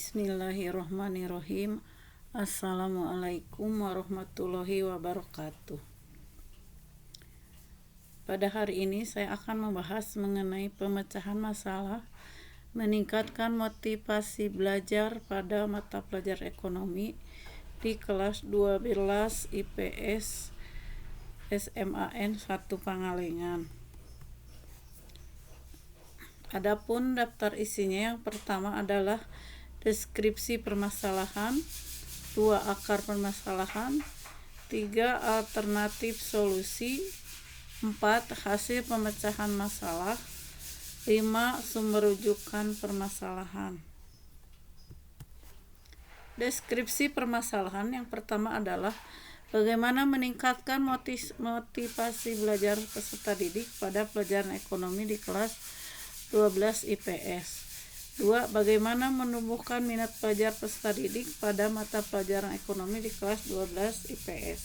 Bismillahirrahmanirrahim. Assalamualaikum warahmatullahi wabarakatuh. Pada hari ini saya akan membahas mengenai pemecahan masalah, meningkatkan motivasi belajar pada mata pelajaran ekonomi di kelas 12 IPS SMAN 1 Pangalengan. Adapun daftar isinya, yang pertama adalah deskripsi permasalahan, 2 akar permasalahan, 3 alternatif solusi, 4 hasil pemecahan masalah, 5 sumber rujukan permasalahan. Deskripsi permasalahan yang pertama adalah bagaimana meningkatkan motivasi belajar peserta didik pada pelajaran ekonomi di kelas 12 IPS. 2. Bagaimana menumbuhkan minat belajar peserta didik pada mata pelajaran ekonomi di kelas 12 IPS.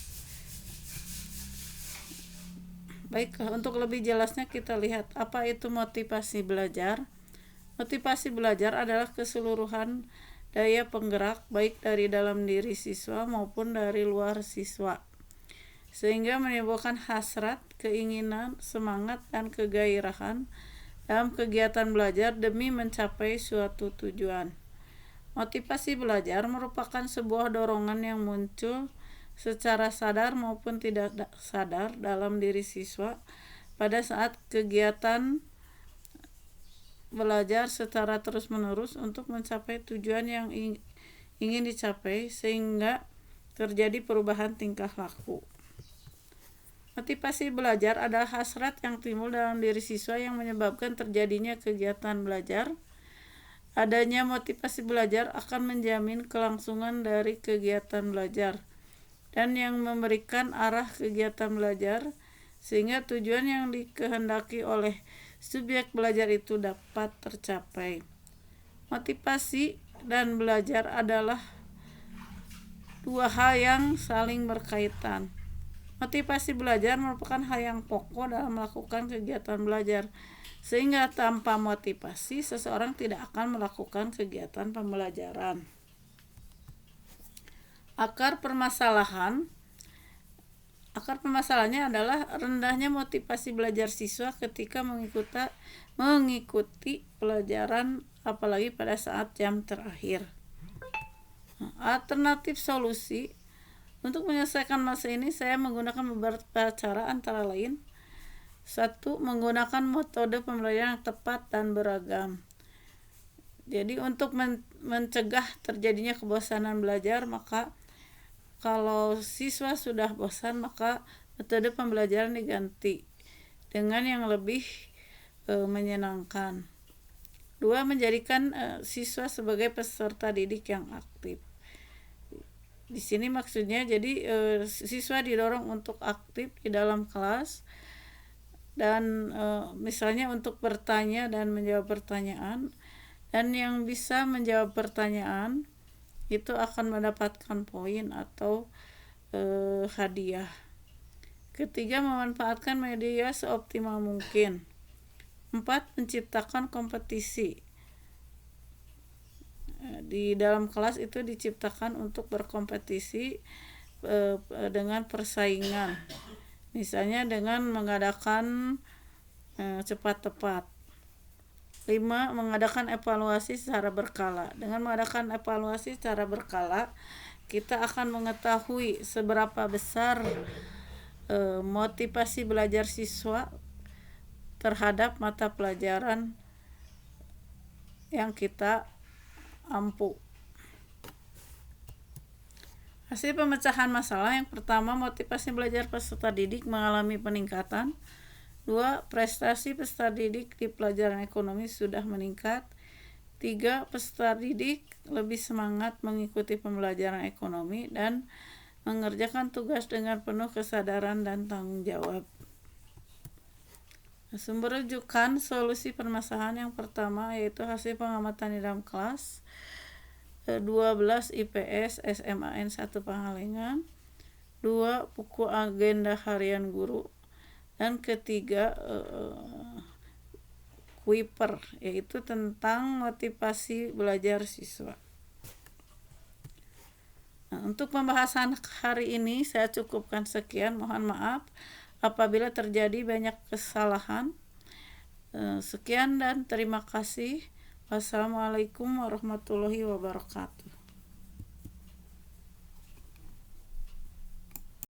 Baiklah, untuk lebih jelasnya kita lihat apa itu motivasi belajar. Motivasi belajar adalah keseluruhan daya penggerak baik dari dalam diri siswa maupun dari luar siswa, sehingga menimbulkan hasrat, keinginan, semangat, dan kegairahan dalam kegiatan belajar demi mencapai suatu tujuan. Motivasi belajar merupakan sebuah dorongan yang muncul secara sadar maupun tidak sadar dalam diri siswa pada saat kegiatan belajar secara terus-menerus untuk mencapai tujuan yang ingin dicapai, sehingga terjadi perubahan tingkah laku. Motivasi belajar adalah hasrat yang timbul dalam diri siswa yang menyebabkan terjadinya kegiatan belajar. Adanya motivasi belajar akan menjamin kelangsungan dari kegiatan belajar dan yang memberikan arah kegiatan belajar, sehingga tujuan yang dikehendaki oleh subjek belajar itu dapat tercapai. Motivasi dan belajar adalah dua hal yang saling berkaitan. Motivasi belajar merupakan hal yang pokok dalam melakukan kegiatan belajar, sehingga tanpa motivasi seseorang tidak akan melakukan kegiatan pembelajaran. Akar permasalahannya adalah rendahnya motivasi belajar siswa ketika mengikuti pelajaran, apalagi pada saat jam terakhir. Alternatif solusi. Untuk menyelesaikan masalah ini, saya menggunakan beberapa cara, antara lain: 1. Menggunakan metode pembelajaran yang tepat dan beragam. Jadi untuk mencegah terjadinya kebosanan belajar, maka kalau siswa sudah bosan, maka metode pembelajaran diganti dengan yang lebih menyenangkan. 2. Menjadikan siswa sebagai peserta didik yang aktif. Di sini maksudnya jadi siswa didorong untuk aktif di dalam kelas dan misalnya untuk bertanya dan menjawab pertanyaan, dan yang bisa menjawab pertanyaan itu akan mendapatkan poin atau hadiah. 3. Memanfaatkan media seoptimal mungkin. 4. Menciptakan kompetisi. Di dalam kelas itu diciptakan untuk berkompetisi dengan persaingan, misalnya dengan mengadakan cepat tepat. 5. Mengadakan evaluasi secara berkala. Dengan mengadakan evaluasi secara berkala, kita akan mengetahui seberapa besar motivasi belajar siswa terhadap mata pelajaran yang kita ampu. Hasil pemecahan masalah. Yang pertama, motivasi belajar peserta didik mengalami peningkatan. 2. Prestasi peserta didik di pelajaran ekonomi sudah meningkat. 3. Peserta didik lebih semangat mengikuti pembelajaran ekonomi dan mengerjakan tugas dengan penuh kesadaran dan tanggung jawab. Sumber rujukan solusi permasalahan yang pertama yaitu hasil pengamatan di dalam kelas 12 IPS SMAN 1 Pangalengan. 2. Buku agenda harian guru. Dan ketiga, Kuiper, yaitu tentang motivasi belajar siswa. Nah, untuk pembahasan hari ini saya cukupkan sekian. Mohon maaf apabila terjadi banyak kesalahan. Sekian dan terima kasih. Wassalamualaikum warahmatullahi wabarakatuh.